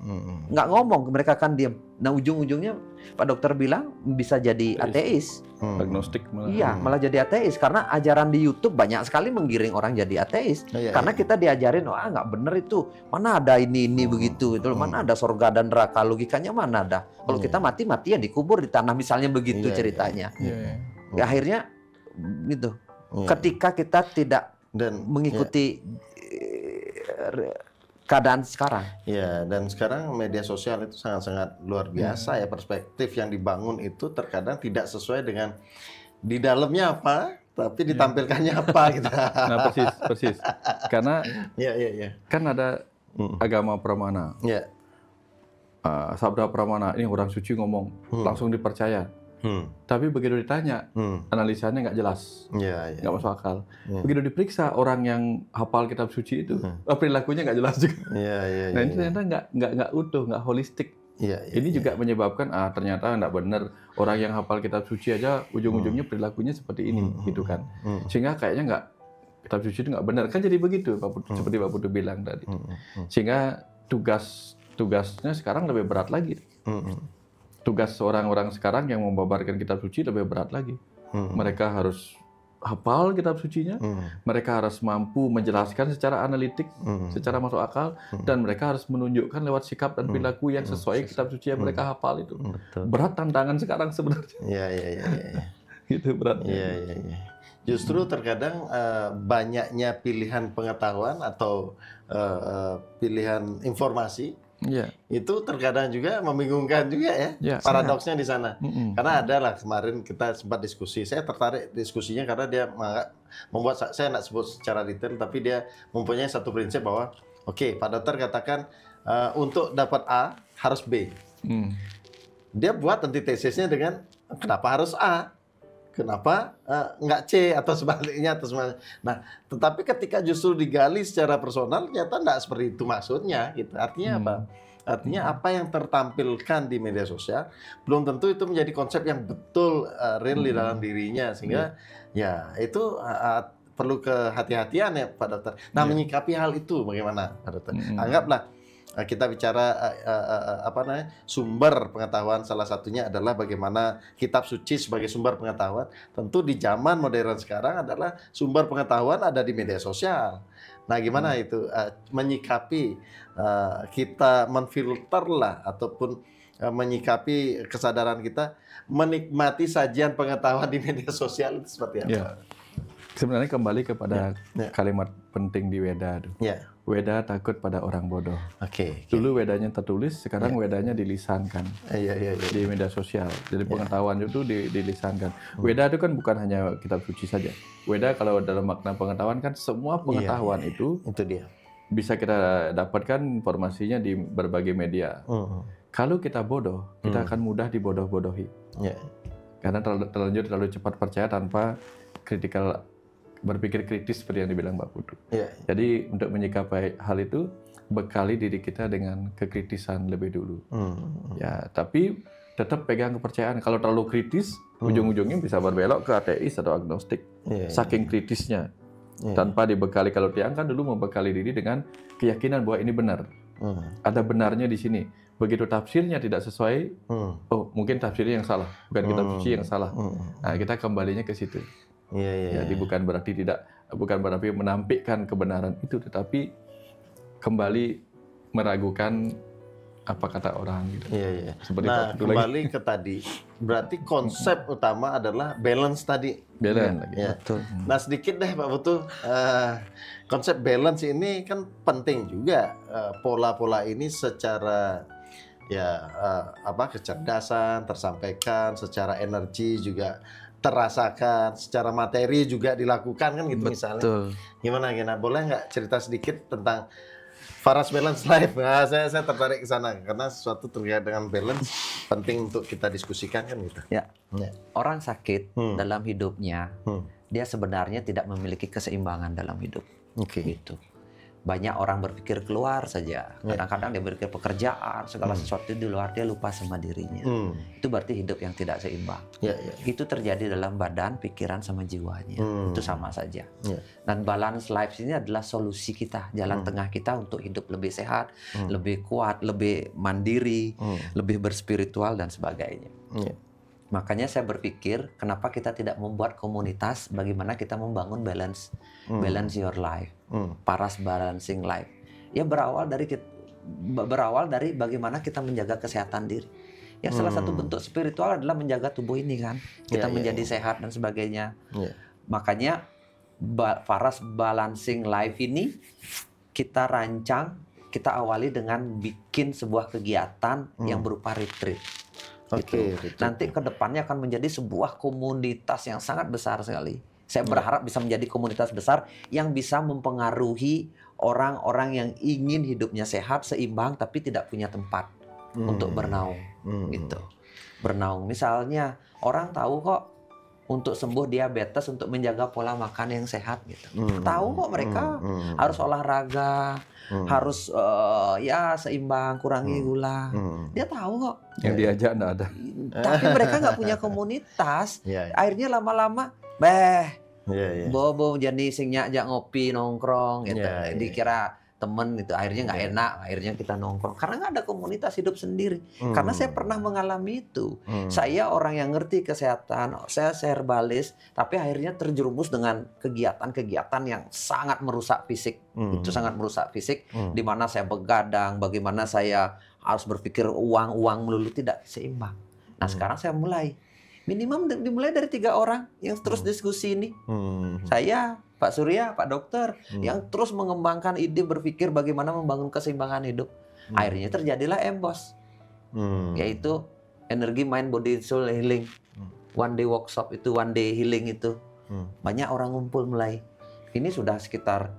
nggak ngomong, mereka akan diam. Nah ujung-ujungnya Pak Dokter bilang bisa jadi ateis. Agnostik malah. Iya, malah jadi ateis karena ajaran di YouTube banyak sekali menggiring orang jadi ateis. Karena kita diajarin, wah nggak bener itu, mana ada ini begitu, itu mana ada surga dan neraka, logikanya mana ada. Kalau kita mati ya dikubur di tanah misalnya begitu ceritanya. Akhirnya gitu. Ketika kita tidak mengikuti keadaan sekarang. Ya, dan sekarang media sosial itu sangat-sangat luar biasa ya, perspektif yang dibangun itu terkadang tidak sesuai dengan di dalamnya apa, tapi ditampilkannya apa gitu. Nah, persis. Karena kan ada agama Pramana. Sabda Pramana, ini orang suci ngomong, langsung dipercaya. Tapi begitu ditanya, analisanya nggak jelas, nggak masuk akal. Begitu diperiksa orang yang hafal kitab suci itu, perilakunya nggak jelas juga. Nah ini ternyata nggak utuh, nggak holistik. Ini juga menyebabkan ternyata nggak benar, orang yang hafal kitab suci aja ujung-ujungnya perilakunya seperti ini, gitu kan. Sehingga kayaknya nggak, kitab suci itu nggak benar, kan jadi begitu, seperti Pak Putu bilang tadi. Sehingga tugasnya sekarang lebih berat lagi. Tugas orang-orang sekarang yang membabarkan kitab suci lebih berat lagi. Mereka harus hafal kitab sucinya, mereka harus mampu menjelaskan secara analitik, secara masuk akal, dan mereka harus menunjukkan lewat sikap dan perilaku yang sesuai kitab suci yang mereka hafal itu. Berat tantangan sekarang sebenarnya. Gitu berat. Justru terkadang banyaknya pilihan pengetahuan atau pilihan informasi. Itu terkadang juga membingungkan juga ya, paradoksnya di sana. Karena ada lah kemarin kita sempat diskusi, saya tertarik diskusinya karena dia membuat, saya nggak sebut secara detail, tapi dia mempunyai satu prinsip bahwa oke, Pak Dokter katakan untuk dapat A harus B. Dia buat antitesisnya dengan kenapa harus A? Kenapa nggak C atau sebaliknya atau sebaliknya. Nah, tetapi ketika justru digali secara personal, ternyata nggak seperti itu maksudnya. Gitu. Artinya apa? Artinya apa yang tertampilkan di media sosial belum tentu itu menjadi konsep yang betul real di dalam dirinya, sehingga ya itu perlu kehati-hatian ya Pak Dokter. Nah, menyikapi hal itu bagaimana Pak Dokter? Anggaplah kita bicara sumber pengetahuan, salah satunya adalah bagaimana kitab suci sebagai sumber pengetahuan. Tentu di zaman modern sekarang adalah sumber pengetahuan ada di media sosial. Nah, gimana itu menyikapi kita menfilter lah ataupun menyikapi kesadaran kita menikmati sajian pengetahuan di media sosial itu seperti apa? Ya. Sebenarnya kembali kepada kalimat penting di Weda. Weda takut pada orang bodoh. Dulu Wedanya tertulis, sekarang Wedanya dilisankan di media sosial. Jadi pengetahuan itu dilisankan. Weda itu kan bukan hanya kitab suci saja. Weda kalau dalam makna pengetahuan kan semua pengetahuan itu dia. Bisa kita dapatkan informasinya di berbagai media. Kalau kita bodoh, kita akan mudah dibodoh-bodohi. Karena terlalu cepat percaya tanpa berpikir kritis seperti yang dibilang Mbak Putu. Jadi untuk menyikapi hal itu, bekali diri kita dengan kekritisan lebih dulu. Ya, tapi tetap pegang kepercayaan. Kalau terlalu kritis, ujung-ujungnya bisa berbelok ke ateis atau agnostik. Saking kritisnya. Tanpa dibekali, kalau Tiang kan dulu membekali diri dengan keyakinan bahwa ini benar. Ada benarnya di sini. Begitu tafsirnya tidak sesuai, oh mungkin tafsirnya yang salah, bukan kitab suci yang salah. Nah, kita kembalinya ke situ. Jadi bukan berarti menampikkan kebenaran itu, tetapi kembali meragukan apa kata orang gitu. Seperti nah, kembali ke tadi, berarti konsep utama adalah balance tadi. Balance. Betul. Nah, sedikit deh Pak Putu, konsep balance ini kan penting juga. Pola-pola ini secara kecerdasan tersampaikan, secara energi juga terasakan, secara materi juga dilakukan kan gitu. Betul. Misalnya. Gimana? Boleh nggak cerita sedikit tentang Faras Balance Life? Nah, saya tertarik ke sana karena sesuatu terkait dengan balance penting untuk kita diskusikan kan gitu. Orang sakit dalam hidupnya, dia sebenarnya tidak memiliki keseimbangan dalam hidup. Gitu. Banyak orang berpikir keluar saja. Kadang-kadang dia berpikir pekerjaan, segala sesuatu di luar, dia lupa sama dirinya. Itu berarti hidup yang tidak seimbang. Itu terjadi dalam badan, pikiran, sama jiwanya. Itu sama saja. Dan balance life ini adalah solusi kita, jalan tengah kita untuk hidup lebih sehat, lebih kuat, lebih mandiri, lebih berspiritual, dan sebagainya. Makanya saya berpikir, kenapa kita tidak membuat komunitas bagaimana kita membangun balance your life, Faras Balancing Life. Ya berawal dari bagaimana kita menjaga kesehatan diri. Ya salah satu bentuk spiritual adalah menjaga tubuh ini kan, kita menjadi sehat dan sebagainya. Makanya Faras Balancing Life ini kita rancang, kita awali dengan bikin sebuah kegiatan yang berupa retreat. Nanti ke depannya akan menjadi sebuah komunitas yang sangat besar sekali. Saya berharap bisa menjadi komunitas besar yang bisa mempengaruhi orang-orang yang ingin hidupnya sehat, seimbang, tapi tidak punya tempat untuk bernaung. Gitu. Bernaung. Misalnya orang tahu kok untuk sembuh diabetes, untuk menjaga pola makan yang sehat gitu. Tahu kok mereka harus olahraga, harus seimbang, kurangi gula. Dia tahu kok. Yang diajak enggak ada. Tapi mereka nggak punya komunitas. Akhirnya lama-lama bobo jadi singnya ajak ngopi nongkrong gitu. Dikira temen gitu, akhirnya nggak enak, akhirnya kita nongkrong karena nggak ada komunitas hidup sendiri. Karena saya pernah mengalami itu. Saya orang yang ngerti kesehatan, saya herbalis, tapi akhirnya terjerumus dengan kegiatan-kegiatan yang sangat merusak fisik. Itu sangat merusak fisik, di mana saya begadang, bagaimana saya harus berpikir uang melulu, tidak seimbang. Nah sekarang saya mulai minimum dimulai dari 3 orang yang terus diskusi ini. Saya, Pak Surya, Pak Dokter, yang terus mengembangkan ide berpikir bagaimana membangun keseimbangan hidup. Akhirnya terjadilah EMBOS, yaitu Energi Mind Body Soul Healing. One day workshop itu, one day healing itu. Banyak orang ngumpul mulai. Ini sudah sekitar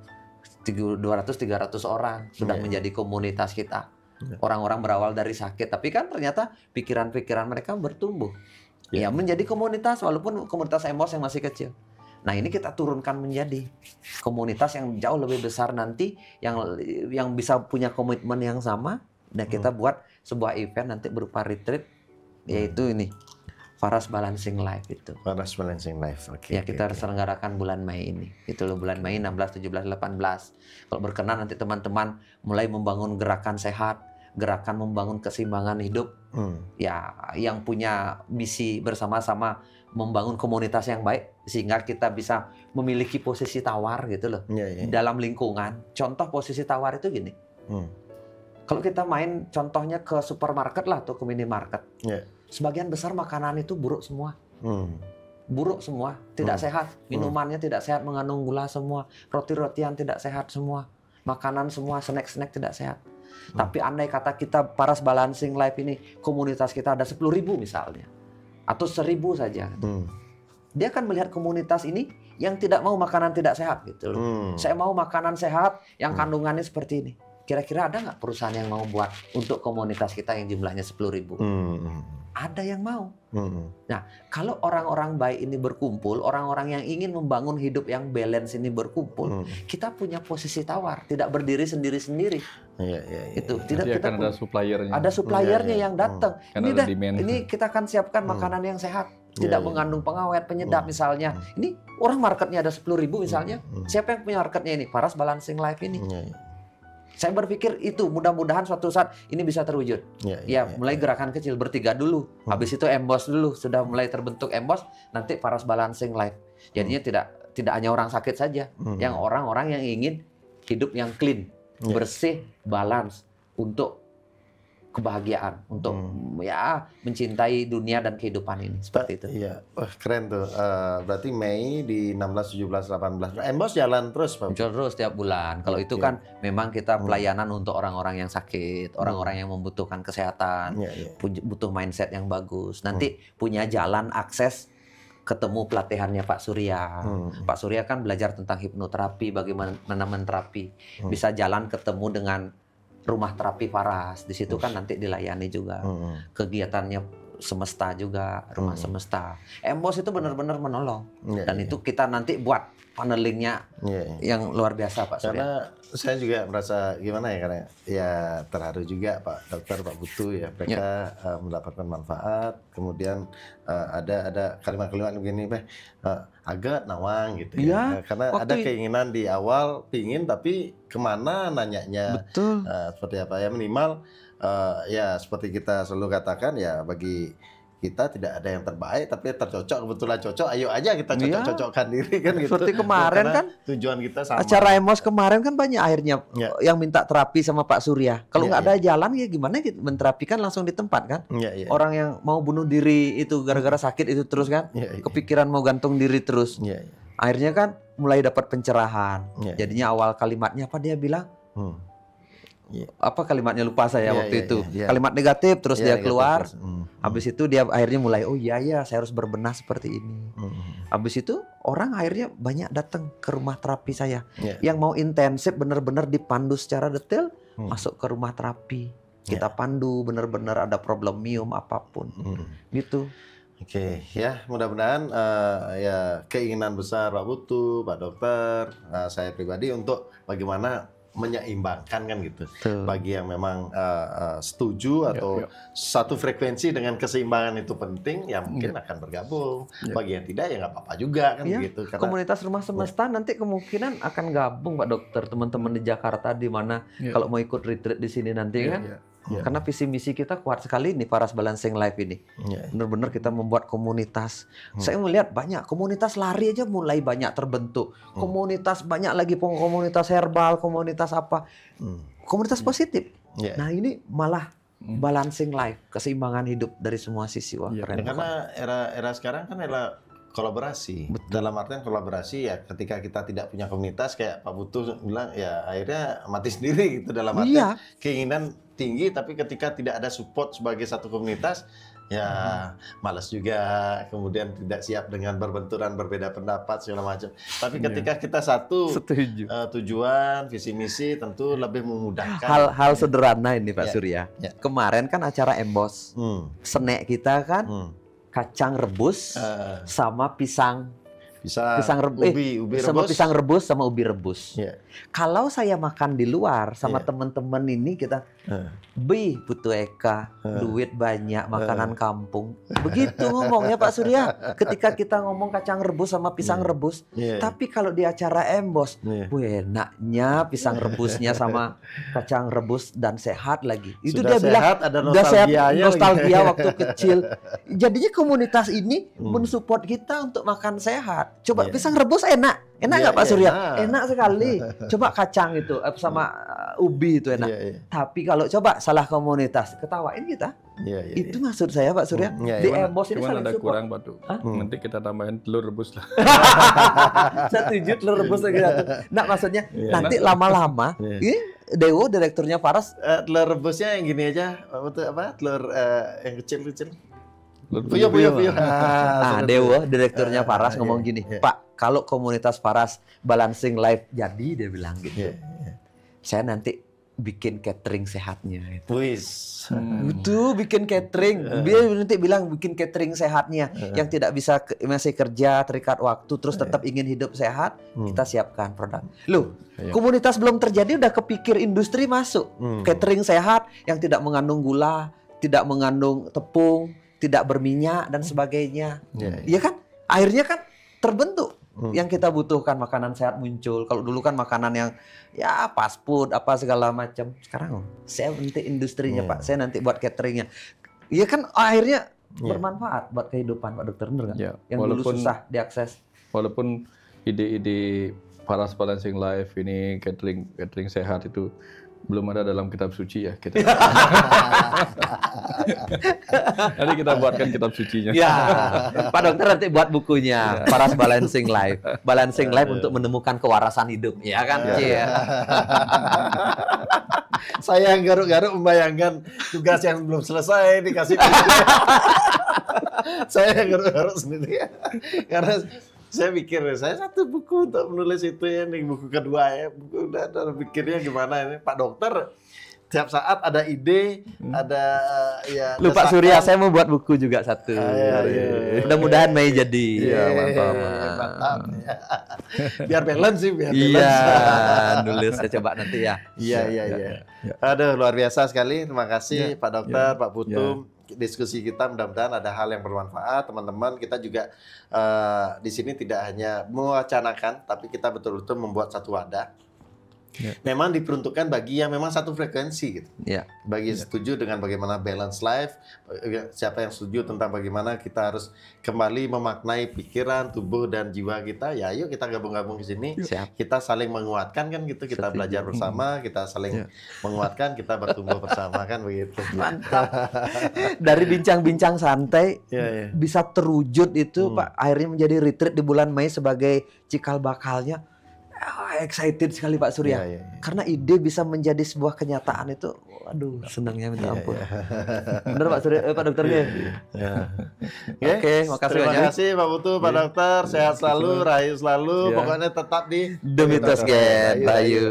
200-300 orang sudah menjadi komunitas kita. Orang-orang berawal dari sakit, tapi kan ternyata pikiran-pikiran mereka bertumbuh. Ya menjadi komunitas, walaupun komunitas EMBOS yang masih kecil. Nah ini kita turunkan menjadi komunitas yang jauh lebih besar nanti, yang bisa punya komitmen yang sama. Dan kita buat sebuah event nanti berupa retreat, yaitu ini Faras Balancing Life itu. Faras Balancing Life, ya kita selenggarakan bulan Mei ini. Itu loh, bulan Mei 16, 17, 18. Kalau berkenan nanti teman-teman mulai membangun gerakan sehat, gerakan membangun keseimbangan hidup, ya yang punya misi bersama-sama membangun komunitas yang baik sehingga kita bisa memiliki posisi tawar gitu loh dalam lingkungan. Contoh posisi tawar itu gini, Kalau kita main contohnya ke supermarket lah atau ke minimarket, sebagian besar makanan itu buruk semua. Buruk semua, tidak sehat. Minumannya tidak sehat, mengandung gula semua. Roti-rotian tidak sehat semua. Makanan semua, snack-snack tidak sehat. Tapi andai kata kita Paras Balancing Life ini, komunitas kita ada 10.000 misalnya. Atau 1.000 saja. Dia akan melihat komunitas ini yang tidak mau makanan tidak sehat gitu loh. Saya mau makanan sehat yang kandungannya seperti ini. Kira-kira ada nggak perusahaan yang mau buat untuk komunitas kita yang jumlahnya 10.000? Ada yang mau. Nah, kalau orang-orang baik ini berkumpul, orang-orang yang ingin membangun hidup yang balance ini berkumpul, kita punya posisi tawar, tidak berdiri sendiri-sendiri. Itu tidak, kita akan ada suppliernya. Ada suppliernya yang datang. Ini kita akan siapkan makanan yang sehat. Tidak mengandung pengawet, penyedap misalnya. Ini orang marketnya ada 10.000 misalnya. Siapa yang punya marketnya ini? Paras Balancing Life ini. Saya berpikir itu mudah-mudahan suatu saat ini bisa terwujud. Mulai gerakan kecil bertiga dulu. Habis itu Embos dulu. Sudah mulai terbentuk Embos, nanti Paras Balancing Life. Jadinya tidak hanya orang sakit saja. Yang orang-orang yang ingin hidup yang clean, bersih, balance untuk kebahagiaan, untuk mencintai dunia dan kehidupan ini, seperti itu. Iya, keren tuh. Berarti Mei di 16, 17, 18. Embos jalan terus, Pak? Terus tiap bulan. Kalau itu kan memang kita pelayanan untuk orang-orang yang sakit, orang-orang yang membutuhkan kesehatan, butuh mindset yang bagus. Nanti punya jalan akses ketemu pelatihannya Pak Surya. Pak Surya kan belajar tentang hipnoterapi, bagaimana menterapi. Bisa jalan ketemu dengan rumah terapi Paras, di situ kan nanti dilayani juga kegiatannya semesta juga, rumah semesta. Embos itu benar-benar menolong dan itu kita nanti buat panelingnya yang luar biasa Pak Surya. Karena saya juga merasa gimana ya, karena ya terharu juga Pak Dokter, Pak Putu ya, mereka mendapatkan manfaat. Kemudian ada kalimat-kalimat begini, agak nawang gitu ya. Karena ada keinginan di awal pingin, tapi kemana nanyanya? Betul. Seperti apa ya, minimal ya seperti kita selalu katakan ya, bagi kita tidak ada yang terbaik, tapi tercocok, kebetulan cocok, ayo aja kita cocok-cocokkan diri kan gitu. Seperti kemarin kan tujuan kita sama. Acara Emos kemarin kan banyak akhirnya yang minta terapi sama Pak Surya. Kalau nggak ada jalan ya gimana gitu, menterapikan langsung di tempat kan. Orang yang mau bunuh diri itu gara-gara sakit itu terus kan, kepikiran mau gantung diri terus. Akhirnya kan mulai dapat pencerahan. Jadinya awal kalimatnya apa dia bilang? Apa kalimatnya lupa saya waktu itu. Kalimat negatif terus dia keluar. Habis itu dia akhirnya mulai, oh iya saya harus berbenah seperti ini. Habis itu orang akhirnya banyak datang ke rumah terapi saya. Yang mau intensif benar-benar dipandu secara detail masuk ke rumah terapi. Kita pandu benar-benar ada problemium apapun. Gitu. Oke, ya mudah-mudahan ya keinginan besar Pak Putu, Pak Dokter, saya pribadi untuk bagaimana menyeimbangkan kan gitu. Bagi yang memang setuju atau satu frekuensi dengan keseimbangan itu penting, ya mungkin akan bergabung. Bagi yang tidak ya nggak apa-apa juga kan gitu. Karena komunitas rumah semesta nanti kemungkinan akan gabung Pak Dokter, teman-teman di Jakarta di mana kalau mau ikut retreat di sini nanti kan. Karena visi misi kita kuat sekali nih Paras Balancing Life ini. Benar-benar kita membuat komunitas. Saya melihat banyak komunitas lari aja mulai banyak terbentuk. Komunitas banyak lagi, komunitas herbal, komunitas apa. Komunitas positif. Nah ini malah balancing life, keseimbangan hidup dari semua sisi. Wah, keren. Karena era sekarang kan era kolaborasi. Dalam artian kolaborasi ya, ketika kita tidak punya komunitas kayak Pak Putu bilang ya akhirnya mati sendiri gitu, dalam artian keinginan tinggi tapi ketika tidak ada support sebagai satu komunitas ya malas juga, kemudian tidak siap dengan berbenturan, berbeda pendapat segala macam. Tapi ketika kita satu tujuan, visi misi, tentu lebih memudahkan. Hal sederhana ini Pak Surya. Kemarin kan acara Embos, snack kita kan kacang rebus sama pisang rebus, sama pisang rebus sama ubi rebus. Kalau saya makan di luar sama teman-teman ini kita butuh Eka, duit banyak, makanan kampung. Begitu ngomongnya Pak Surya. Ketika kita ngomong kacang rebus sama pisang rebus, tapi kalau di acara Embos, enaknya pisang rebusnya sama kacang rebus dan sehat lagi. Itu sudah dia bilang ada udah sehat, nostalgia waktu kecil. Jadinya komunitas ini mensupport kita untuk makan sehat. Coba Iya. pisang rebus enak nggak Pak Iya, Surya? enak. Enak sekali. Coba kacang itu sama ubi itu enak. Iya. Tapi kalau coba salah komunitas, ketawain kita. Iya. Itu maksud saya Pak Surya. Iya, Di iya. Embos ini Cuman saling ada support. kurang Batu. Nanti kita tambahin telur rebus lah. Saya setuju telur rebus lagi satu. Nah maksudnya Iya. nanti lama-lama, Iya. ini Dewo direkturnya Paras. Telur rebusnya yang gini aja, apa? Telur yang kecil-kecil. Telur Puyuh. Nah, Dewo direkturnya Paras iya, ngomong gini, iya. Pak, kalau komunitas Paras balancing life jadi, dia bilang gitu. Iya. Saya nanti bikin catering sehatnya. Gitu. Wis. Itu bikin catering. Dia nanti bilang bikin catering sehatnya. Yang tidak bisa masih kerja, terikat waktu, terus tetap ingin hidup sehat, kita siapkan produk. Loh, Iya. komunitas belum terjadi udah kepikir industri masuk. Catering sehat yang tidak mengandung gula, tidak mengandung tepung, tidak berminyak dan sebagainya. Iya. Iya kan? Akhirnya kan terbentuk yang kita butuhkan, makanan sehat muncul. Kalau dulu kan makanan yang ya fast food apa segala macam. Sekarang saya nanti industrinya Pak, saya nanti buat cateringnya. Iya kan akhirnya bermanfaat buat kehidupan Pak Dokter, bener nggak? Ya, Yang dulu susah diakses. Walaupun ide-ide Paras Balancing Life ini catering sehat itu belum ada dalam kitab suci ya kita. Nanti kita buatkan kitab sucinya. Ya, Pak Dokter nanti buat bukunya Paras Balancing Life. Balancing Life untuk menemukan kewarasan hidup, ya kan? Iya. Saya yang garuk-garuk membayangkan tugas yang belum selesai dikasih. Saya yang garuk-garuk sendiri. Karena saya pikir, saya satu buku untuk menulis itu ya, nih buku kedua ya. Buku udah pikirnya gimana ini. Pak Dokter, tiap saat ada ide, ada ya. Lu Pak Surya, saya mau buat buku juga satu. Iya. Mudah-mudahan Mei jadi. Iya, mantap. Mantap. Biar balance sih, biar Iya, balance. nulis saya coba nanti ya. Iya. Ya. Aduh, luar biasa sekali. Terima kasih Ya, Pak Dokter, ya, Pak Putum. Diskusi kita mudah-mudahan ada hal yang bermanfaat, teman-teman. Kita juga di sini tidak hanya mewacanakan, tapi kita betul-betul membuat satu wadah. Ya. Memang diperuntukkan bagi yang memang satu frekuensi gitu. Ya. Bagi setuju dengan bagaimana balance life, siapa yang setuju tentang bagaimana kita harus kembali memaknai pikiran, tubuh dan jiwa kita, ya ayo kita gabung-gabung di sini. Siap. Kita saling menguatkan kan gitu, kita Setuju. belajar bersama, kita saling menguatkan, kita bertumbuh bersama kan begitu. Mantap. Dari bincang-bincang santai Iya. bisa terwujud itu Pak, akhirnya menjadi retreat di bulan Mei sebagai cikal bakalnya. Excited sekali Pak Surya. Iya. Karena ide bisa menjadi sebuah kenyataan itu, waduh, senangnya minta ampun. Bener Pak Surya, Pak Dokter ya. Oke, makasih Terima banyak. kasih Pak Putu, Pak Dokter, sehat selalu, rahayu selalu, Ya. pokoknya tetap di The Mitos Gen, Bayu.